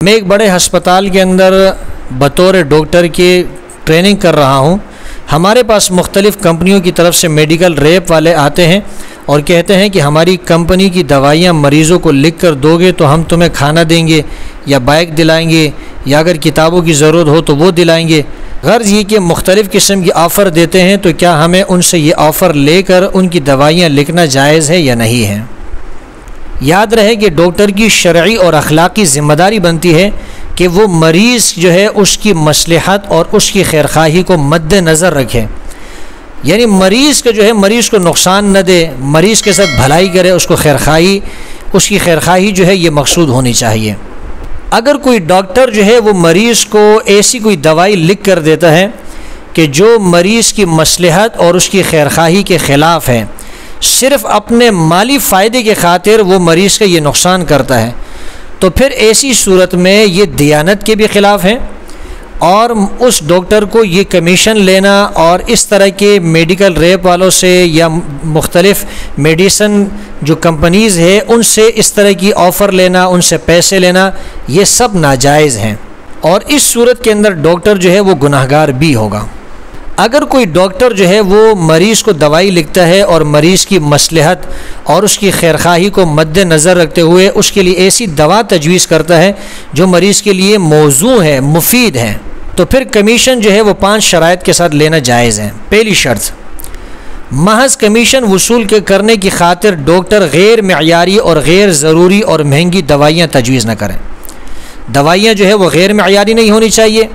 मैं एक बड़े हस्पताल के अंदर बतौर डॉक्टर की ट्रेनिंग कर रहा हूँ। हमारे पास मुख्तलिफ़ कंपनियों की तरफ से मेडिकल रेप वाले आते हैं और कहते हैं कि हमारी कंपनी की दवाइयाँ मरीज़ों को लिख कर दोगे तो हम तुम्हें खाना देंगे या बाइक दिलाएंगे या अगर किताबों की ज़रूरत हो तो वो दिलाएंगे। गर्ज़ ये कि मुख्तलिफ़ किस्म की ऑफ़र देते हैं, तो क्या हमें उनसे ये ऑफ़र लेकर उनकी दवाइयाँ लिखना जायज़ है या नहीं है। याद रहे कि डॉक्टर की शरई और अखलाक़ी ज़िम्मेदारी बनती है कि वो मरीज़ जो है उसकी मसलहत और उसकी खैरख्वाही को मद्देनज़र रखे, यानी मरीज़ का जो है मरीज़ को नुकसान न दे, मरीज़ के साथ भलाई करे, उसको उसकी खैरख्वाही जो है ये मकसूद होनी चाहिए। अगर कोई डॉक्टर जो है वो मरीज़ को ऐसी कोई दवाई लिख कर देता है कि जो मरीज़ की मसलहत और उसकी खैरख्वाही के ख़िलाफ़ है, सिर्फ़ अपने माली फ़ायदे के खातिर वो मरीज़ का ये नुकसान करता है, तो फिर ऐसी सूरत में ये दियानत के भी ख़िलाफ़ है और उस डॉक्टर को ये कमीशन लेना और इस तरह के मेडिकल रेप वालों से या मुख्तलिफ़ मेडिसन जो कंपनीज़ है उनसे इस तरह की ऑफ़र लेना, उनसे पैसे लेना, ये सब नाजायज़ हैं और इस सूरत के अंदर डॉक्टर जो है वो गुनाहगार भी होगा। अगर कोई डॉक्टर जो है वो मरीज़ को दवाई लिखता है और मरीज़ की मसलहत और उसकी खैरख्वाही को मद्देनज़र रखते हुए उसके लिए ऐसी दवा तजवीज़ करता है जो मरीज़ के लिए मौजू है, मुफीद है, तो फिर कमीशन जो है वो 5 शराइत के साथ लेना जायज़ है। पहली शर्त, महज कमीशन वसूल करने की खातिर डॉक्टर गैर मयारी और गैर ज़रूरी और महंगी दवाइयाँ तजवीज़ न करें। दवाइयाँ जो है वो गैर मयारी नहीं होनी चाहिए,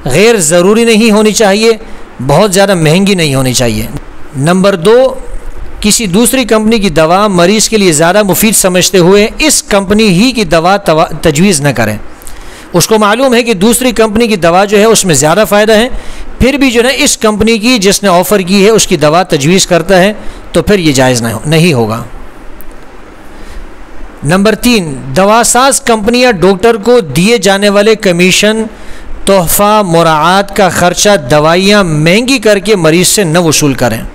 गैर ज़रूरी नहीं होनी चाहिए, बहुत ज़्यादा महंगी नहीं होनी चाहिए। नंबर 2, किसी दूसरी कंपनी की दवा मरीज़ के लिए ज़्यादा मुफीद समझते हुए इस कंपनी ही की दवा तजवीज़ न करें। उसको मालूम है कि दूसरी कंपनी की दवा जो है उसमें ज़्यादा फ़ायदा है, फिर भी जो है इस कंपनी की जिसने ऑफ़र की है उसकी दवा तजवीज़ करता है, तो फिर ये जायज़ नहीं होगा। नंबर 3, दवासाज कंपनियां डॉक्टर को दिए जाने वाले कमीशन, तोहफ़ा, मुराआत का ख़र्चा, दवाइयाँ महंगी करके मरीज़ से न वसूल करें।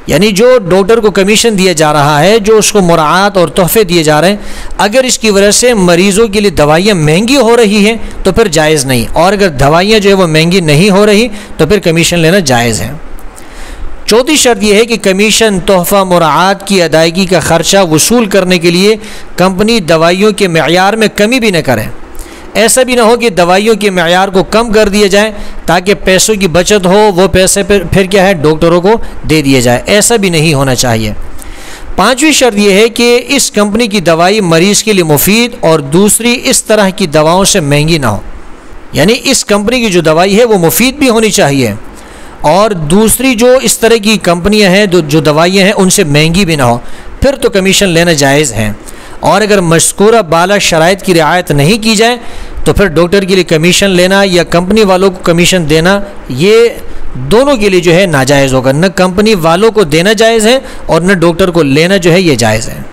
यानी जो डॉक्टर को कमीशन दिया जा रहा है, जो उसको मुराआत और तोहफ़े दिए जा रहे हैं, अगर इसकी वजह से मरीज़ों के लिए दवाइयाँ महंगी हो रही हैं तो फिर जायज़ नहीं, और अगर दवाइयाँ जो है वो महंगी नहीं हो रही तो फिर कमीशन लेना जायज़ है। चौथी शर्त यह है कि कमीशन, तोहफ़ा, मुराआत की अदायगी का ख़र्चा वसूल करने के लिए कंपनी दवाइयों के मयार में कमी भी न करे। ऐसा भी ना हो कि दवाइयों के मयार को कम कर दिया जाए ताकि पैसों की बचत हो, वो पैसे फिर क्या है डॉक्टरों को दे दिए जाए, ऐसा भी नहीं होना चाहिए। 5वीं शर्त यह है कि इस कंपनी की दवाई मरीज़ के लिए मुफीद और दूसरी इस तरह की दवाओं से महंगी ना हो। यानी इस कंपनी की जो दवाई है वो मुफीद भी होनी चाहिए और दूसरी जो इस तरह की कंपनियां हैं जो दवाइयाँ हैं उनसे महंगी भी ना हो, फिर तो कमीशन लेना जायज़ है। और अगर मज़कूरा बाला शराइत की रियायत नहीं की जाए तो फिर डॉक्टर के लिए कमीशन लेना या कंपनी वालों को कमीशन देना, ये दोनों के लिए जो है नाजायज़ होगा। न कंपनी वालों को देना जायज़ है और न डॉक्टर को लेना जो है ये जायज़ है।